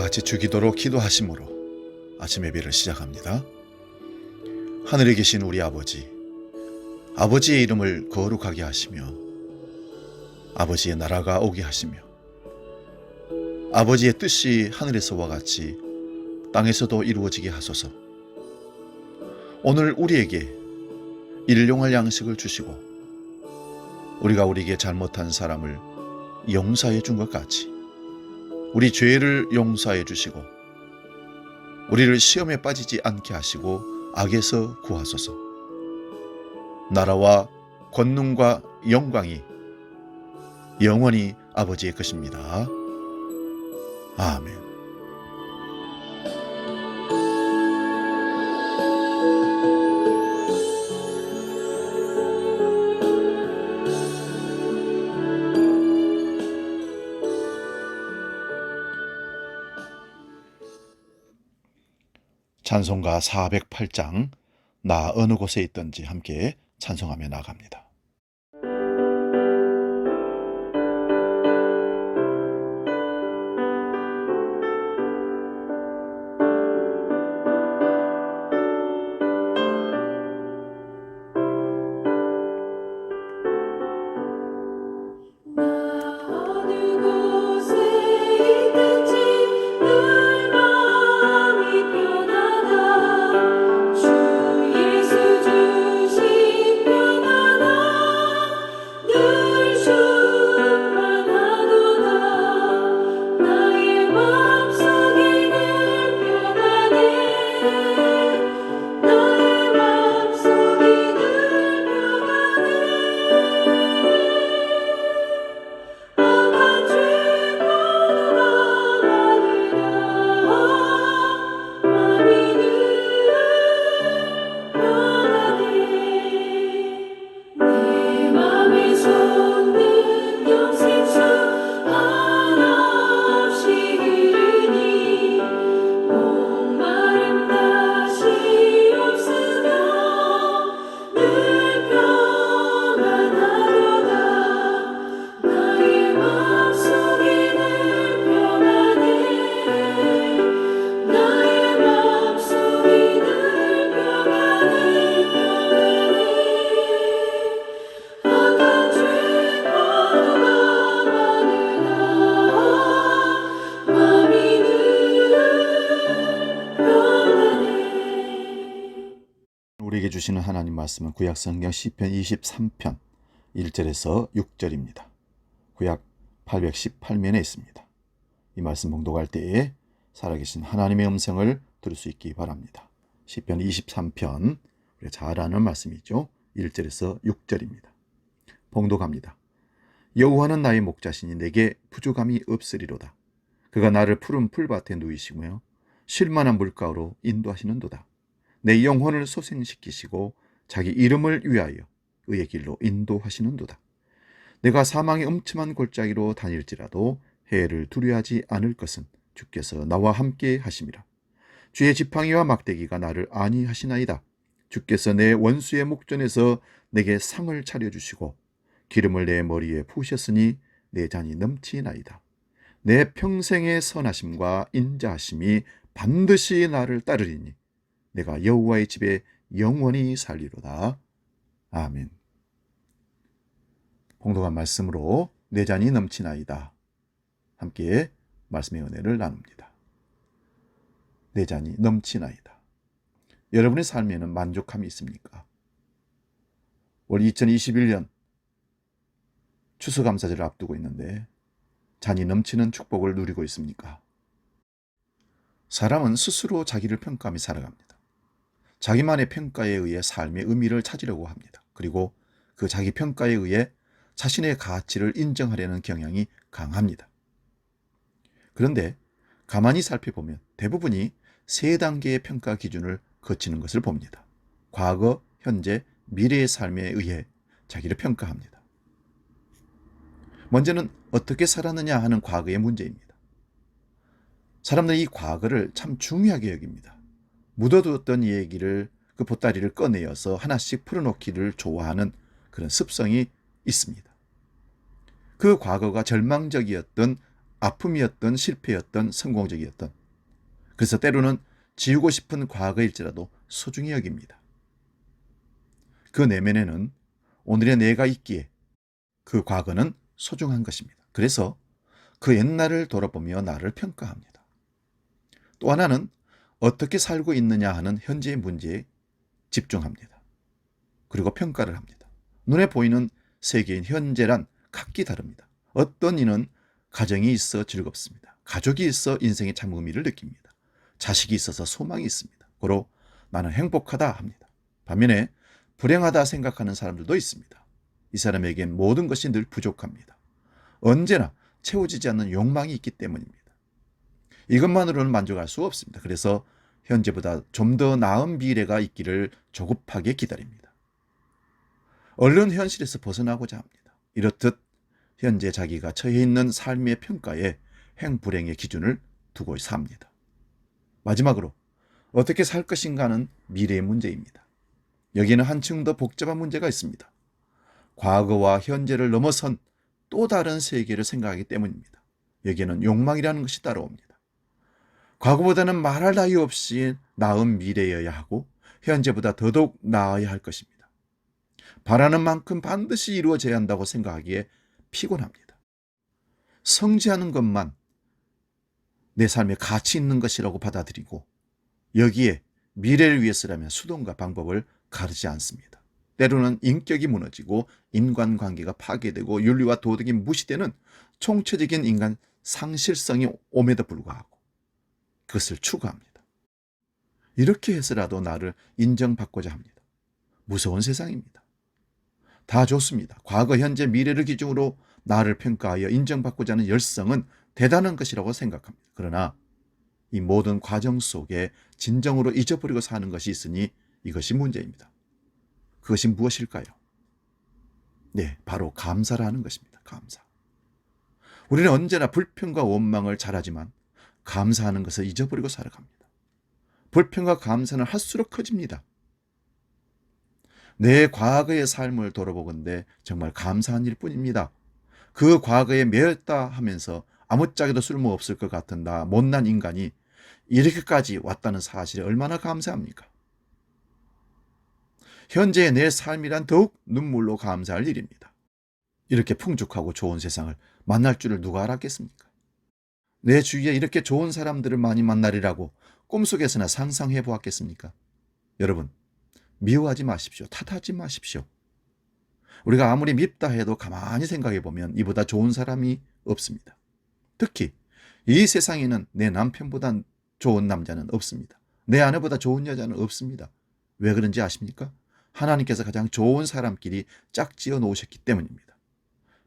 같이 주기도로 기도하심으로 아침 예배를 시작합니다. 하늘에 계신 우리 아버지, 아버지의 이름을 거룩하게 하시며 아버지의 나라가 오게 하시며 아버지의 뜻이 하늘에서와 같이 땅에서도 이루어지게 하소서. 오늘 우리에게 일용할 양식을 주시고 우리가 우리에게 잘못한 사람을 용서해 준 것 같이 우리 죄를 용서해 주시고 우리를 시험에 빠지지 않게 하시고 악에서 구하소서. 나라와 권능과 영광이 영원히 아버지의 것입니다. 아멘. 찬송가 408장 나 어느 곳에 있든지 함께 찬송하며 나갑니다. 우리에게 주시는 하나님 말씀은 구약성경 시편 23편 1절에서 6절입니다. 구약 818면에 있습니다. 이 말씀 봉독할 때에 살아계신 하나님의 음성을 들을 수 있기 바랍니다. 시편 23편 우리가 잘 아는 말씀이죠. 1절에서 6절입니다. 봉독합니다. 여호와는 나의 목자시니 내게 부족함이 없으리로다. 그가 나를 푸른 풀밭에 누이시며 쉴만한 물가로 인도하시는도다. 내 영혼을 소생시키시고 자기 이름을 위하여 의의 길로 인도하시는도다. 내가 사망의 엄침한 골짜기로 다닐지라도 해를 두려워하지 않을 것은 주께서 나와 함께 하심이라. 주의 지팡이와 막대기가 나를 안위하시나이다. 주께서 내 원수의 목전에서 내게 상을 차려주시고 기름을 내 머리에 부으셨으니 내 잔이 넘치나이다. 내 평생의 선하심과 인자하심이 반드시 나를 따르리니 내가 여호와의 집에 영원히 살리로다. 아멘. 봉독한 말씀으로 내 잔이 넘치나이다. 함께 말씀의 은혜를 나눕니다. 내 잔이 넘치나이다. 여러분의 삶에는 만족함이 있습니까? 올 2021년 추수감사절을 앞두고 있는데 잔이 넘치는 축복을 누리고 있습니까? 사람은 스스로 자기를 평가하며 살아갑니다. 자기만의 평가에 의해 삶의 의미를 찾으려고 합니다. 그리고 그 자기 평가에 의해 자신의 가치를 인정하려는 경향이 강합니다. 그런데 가만히 살펴보면 대부분이 세 단계의 평가 기준을 거치는 것을 봅니다. 과거, 현재, 미래의 삶에 의해 자기를 평가합니다. 먼저는 어떻게 살았느냐 하는 과거의 문제입니다. 사람들이 이 과거를 참 중요하게 여깁니다. 묻어두었던 얘기를 그 보따리를 꺼내어서 하나씩 풀어놓기를 좋아하는 그런 습성이 있습니다. 그 과거가 절망적이었던 아픔이었던 실패였던 성공적이었던 그래서 때로는 지우고 싶은 과거일지라도 소중히 여깁니다. 그 내면에는 오늘의 내가 있기에 그 과거는 소중한 것입니다. 그래서 그 옛날을 돌아보며 나를 평가합니다. 또 하나는 어떻게 살고 있느냐 하는 현재의 문제에 집중합니다. 그리고 평가를 합니다. 눈에 보이는 세계인 현재란 각기 다릅니다. 어떤 이는 가정이 있어 즐겁습니다. 가족이 있어 인생의 참 의미를 느낍니다. 자식이 있어서 소망이 있습니다. 고로 나는 행복하다 합니다. 반면에 불행하다 생각하는 사람들도 있습니다. 이 사람에겐 모든 것이 늘 부족합니다. 언제나 채워지지 않는 욕망이 있기 때문입니다. 이것만으로는 만족할 수 없습니다. 그래서 현재보다 좀 더 나은 미래가 있기를 조급하게 기다립니다. 얼른 현실에서 벗어나고자 합니다. 이렇듯 현재 자기가 처해 있는 삶의 평가에 행불행의 기준을 두고 삽니다. 마지막으로 어떻게 살 것인가는 미래의 문제입니다. 여기에는 한층 더 복잡한 문제가 있습니다. 과거와 현재를 넘어선 또 다른 세계를 생각하기 때문입니다. 여기에는 욕망이라는 것이 따라옵니다. 과거보다는 말할 나위 없이 나은 미래여야 하고 현재보다 더더욱 나아야 할 것입니다. 바라는 만큼 반드시 이루어져야 한다고 생각하기에 피곤합니다. 성취하는 것만 내 삶에 가치 있는 것이라고 받아들이고 여기에 미래를 위해서라면 수단과 방법을 가르지 않습니다. 때로는 인격이 무너지고 인간관계가 파괴되고 윤리와 도덕이 무시되는 총체적인 인간 상실성이 옴에도 불구하고 그것을 추구합니다. 이렇게 해서라도 나를 인정받고자 합니다. 무서운 세상입니다. 다 좋습니다. 과거, 현재, 미래를 기준으로 나를 평가하여 인정받고자 하는 열성은 대단한 것이라고 생각합니다. 그러나 이 모든 과정 속에 진정으로 잊어버리고 사는 것이 있으니 이것이 문제입니다. 그것이 무엇일까요? 네, 바로 감사라는 것입니다. 감사. 우리는 언제나 불평과 원망을 잘하지만 감사하는 것을 잊어버리고 살아갑니다. 불평과 감사는 할수록 커집니다. 내 과거의 삶을 돌아보건대 정말 감사한 일뿐입니다. 그 과거에 매였다 하면서 아무짝에도 쓸모없을 것 같은 나 못난 인간이 이렇게까지 왔다는 사실에 얼마나 감사합니까? 현재의 내 삶이란 더욱 눈물로 감사할 일입니다. 이렇게 풍족하고 좋은 세상을 만날 줄을 누가 알았겠습니까? 내 주위에 이렇게 좋은 사람들을 많이 만나리라고 꿈속에서나 상상해 보았겠습니까? 여러분, 미워하지 마십시오. 탓하지 마십시오. 우리가 아무리 밉다 해도 가만히 생각해 보면 이보다 좋은 사람이 없습니다. 특히 이 세상에는 내 남편보다 좋은 남자는 없습니다. 내 아내보다 좋은 여자는 없습니다. 왜 그런지 아십니까? 하나님께서 가장 좋은 사람끼리 짝지어 놓으셨기 때문입니다.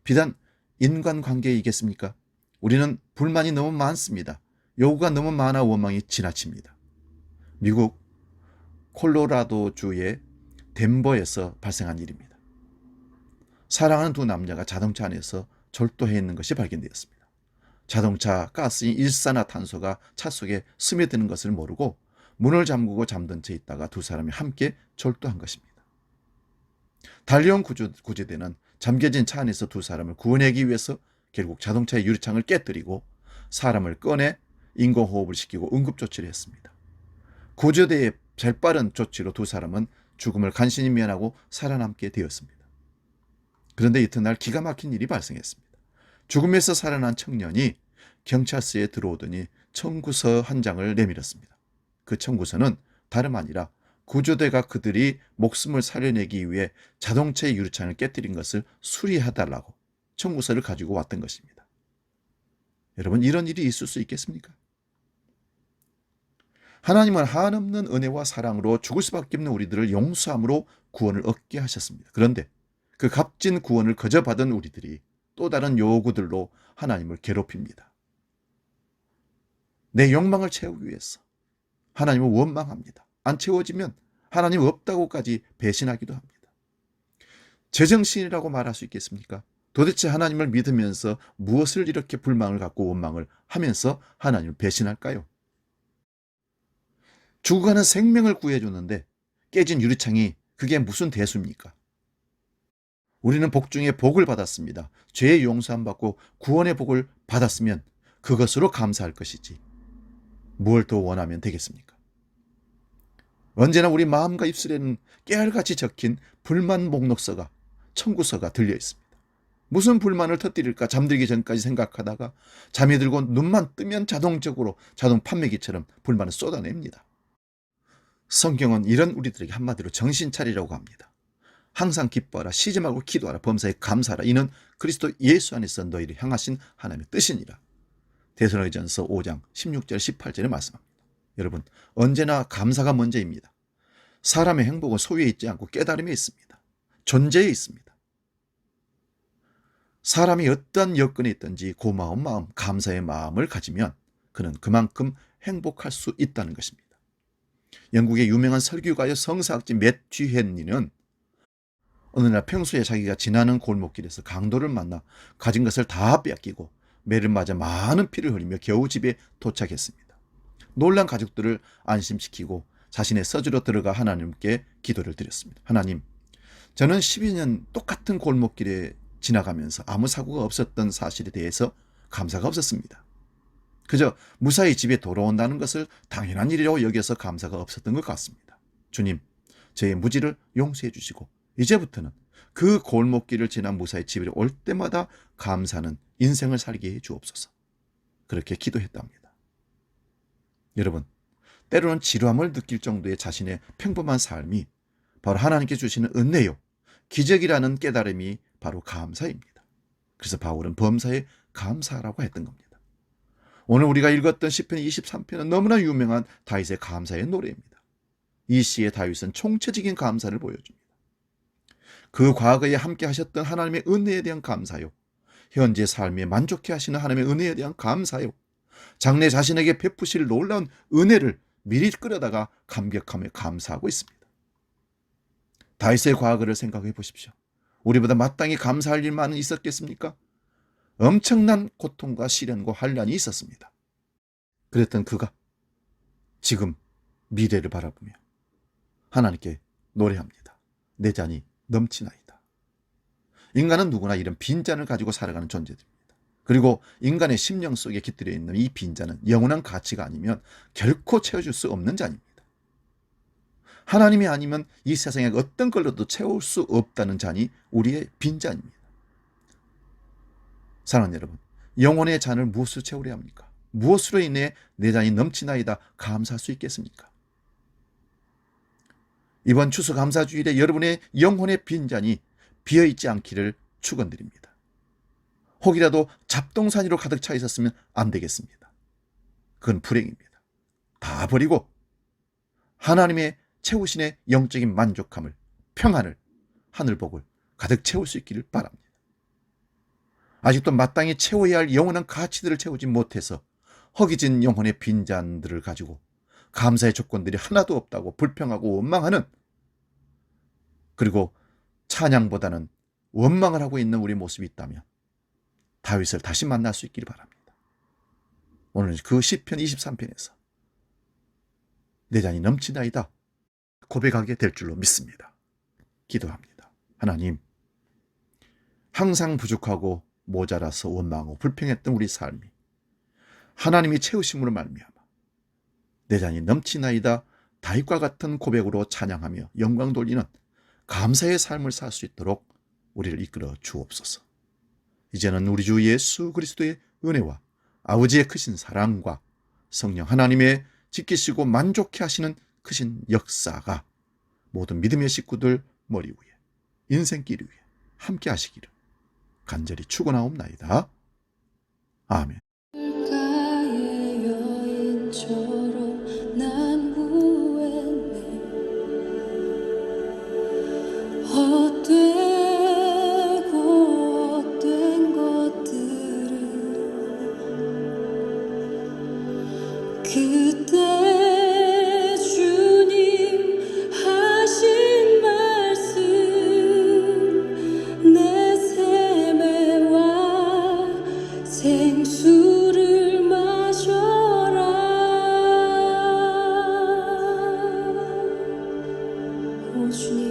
비단 인간관계이겠습니까? 우리는 불만이 너무 많습니다. 요구가 너무 많아 원망이 지나칩니다. 미국 콜로라도주의 덴버에서 발생한 일입니다. 사랑하는 두 남자가 자동차 안에서 절도해 있는 것이 발견되었습니다. 자동차 가스인 일산화탄소가 차 속에 스며드는 것을 모르고 문을 잠그고 잠든 채 있다가 두 사람이 함께 절도한 것입니다. 달려온 구조대는 잠겨진 차 안에서 두 사람을 구원하기 위해서 결국 자동차의 유리창을 깨뜨리고 사람을 꺼내 인공호흡을 시키고 응급조치를 했습니다. 구조대의 재빠른 조치로 두 사람은 죽음을 간신히 면하고 살아남게 되었습니다. 그런데 이튿날 기가 막힌 일이 발생했습니다. 죽음에서 살아난 청년이 경찰서에 들어오더니 청구서 한 장을 내밀었습니다. 그 청구서는 다름 아니라 구조대가 그들이 목숨을 살려내기 위해 자동차의 유리창을 깨뜨린 것을 수리해달라고 청구서를 가지고 왔던 것입니다. 여러분, 이런 일이 있을 수 있겠습니까? 하나님은 한없는 은혜와 사랑으로 죽을 수밖에 없는 우리들을 용서함으로 구원을 얻게 하셨습니다. 그런데 그 값진 구원을 거저 받은 우리들이 또 다른 요구들로 하나님을 괴롭힙니다. 내 욕망을 채우기 위해서 하나님을 원망합니다. 안 채워지면 하나님 없다고까지 배신하기도 합니다. 제정신이라고 말할 수 있겠습니까? 도대체 하나님을 믿으면서 무엇을 이렇게 불만을 갖고 원망을 하면서 하나님을 배신할까요? 죽어가는 생명을 구해주는데 깨진 유리창이 그게 무슨 대수입니까? 우리는 복 중에 복을 받았습니다. 죄의 용서함 받고 구원의 복을 받았으면 그것으로 감사할 것이지. 뭘 더 원하면 되겠습니까? 언제나 우리 마음과 입술에는 깨알같이 적힌 불만 목록서가, 청구서가 들려 있습니다. 무슨 불만을 터뜨릴까 잠들기 전까지 생각하다가 잠이 들고 눈만 뜨면 자동적으로 자동 판매기처럼 불만을 쏟아냅니다. 성경은 이런 우리들에게 한마디로 정신 차리라고 합니다. 항상 기뻐하라, 쉬지 말고 기도하라, 범사에 감사하라. 이는 그리스도 예수 안에서 너희를 향하신 하나님의 뜻이니라. 데살로니가전서 5장 16절 18절에 말씀합니다. 여러분, 언제나 감사가 먼저입니다. 사람의 행복은 소유에 있지 않고 깨달음에 있습니다. 존재에 있습니다. 사람이 어떤 여건에 있든지 고마운 마음, 감사의 마음을 가지면 그는 그만큼 행복할 수 있다는 것입니다. 영국의 유명한 설교가여 성사학자 매튜 헨리는 어느 날 평소에 자기가 지나는 골목길에서 강도를 만나 가진 것을 다 뺏기고 매를 맞아 많은 피를 흘리며 겨우 집에 도착했습니다. 놀란 가족들을 안심시키고 자신의 서주로 들어가 하나님께 기도를 드렸습니다. 하나님, 저는 12년 똑같은 골목길에 지나가면서 아무 사고가 없었던 사실에 대해서 감사가 없었습니다. 그저 무사히 집에 돌아온다는 것을 당연한 일이라고 여겨서 감사가 없었던 것 같습니다. 주님, 저의 무지를 용서해 주시고 이제부터는 그 골목길을 지나 무사히 집에 올 때마다 감사하는 인생을 살게 해 주옵소서. 그렇게 기도했답니다. 여러분, 때로는 지루함을 느낄 정도의 자신의 평범한 삶이 바로 하나님께 주시는 은혜요, 기적이라는 깨달음이 바로 감사입니다. 그래서 바울은 범사에 감사하라고 했던 겁니다. 오늘 우리가 읽었던 시편 23편은 너무나 유명한 다윗의 감사의 노래입니다. 이 시에 다윗은 총체적인 감사를 보여줍니다. 그 과거에 함께 하셨던 하나님의 은혜에 대한 감사요, 현재 삶에 만족해 하시는 하나님의 은혜에 대한 감사요, 장래 자신에게 베푸실 놀라운 은혜를 미리 끌어다가 감격하며 감사하고 있습니다. 다윗의 과거를 생각해 보십시오. 우리보다 마땅히 감사할 일만은 있었겠습니까? 엄청난 고통과 시련과 환난이 있었습니다. 그랬던 그가 지금 미래를 바라보며 하나님께 노래합니다. 내 잔이 넘치나이다. 인간은 누구나 이런 빈잔을 가지고 살아가는 존재들입니다. 그리고 인간의 심령 속에 깃들여 있는 이 빈잔은 영원한 가치가 아니면 결코 채워줄 수 없는 잔입니다. 하나님이 아니면 이 세상에 어떤 걸로도 채울 수 없다는 잔이 우리의 빈잔입니다. 사랑하는 여러분, 영혼의 잔을 무엇으로 채우려 합니까? 무엇으로 인해 내 잔이 넘치나이다 감사할 수 있겠습니까? 이번 추수감사주일에 여러분의 영혼의 빈잔이 비어있지 않기를 축원드립니다. 혹이라도 잡동사니로 가득 차 있었으면 안 되겠습니다. 그건 불행입니다. 다 버리고 하나님의 채우신의 영적인 만족함을, 평안을, 하늘복을 가득 채울 수 있기를 바랍니다. 아직도 마땅히 채워야 할 영원한 가치들을 채우지 못해서 허기진 영혼의 빈잔들을 가지고 감사의 조건들이 하나도 없다고 불평하고 원망하는, 그리고 찬양보다는 원망을 하고 있는 우리 모습이 있다면 다윗을 다시 만날 수 있기를 바랍니다. 오늘 그 시편 23편에서 내 잔이 넘치나이다 고백하게 될 줄로 믿습니다. 기도합니다. 하나님, 항상 부족하고 모자라서 원망하고 불평했던 우리 삶이 하나님이 채우심으로 말미암아 내 잔이 넘치나이다 다윗과 같은 고백으로 찬양하며 영광 돌리는 감사의 삶을 살 수 있도록 우리를 이끌어 주옵소서. 이제는 우리 주 예수 그리스도의 은혜와 아버지의 크신 사랑과 성령 하나님의 지키시고 만족해 하시는 크신 역사가 모든 믿음의 식구들 머리 위에, 인생길 위에 함께 하시기를 간절히 축원하옵나이다. 아멘. 헛된 것들을 그때 주님 하신 말씀 내 샘에와 생수를 마셔라. 오 주님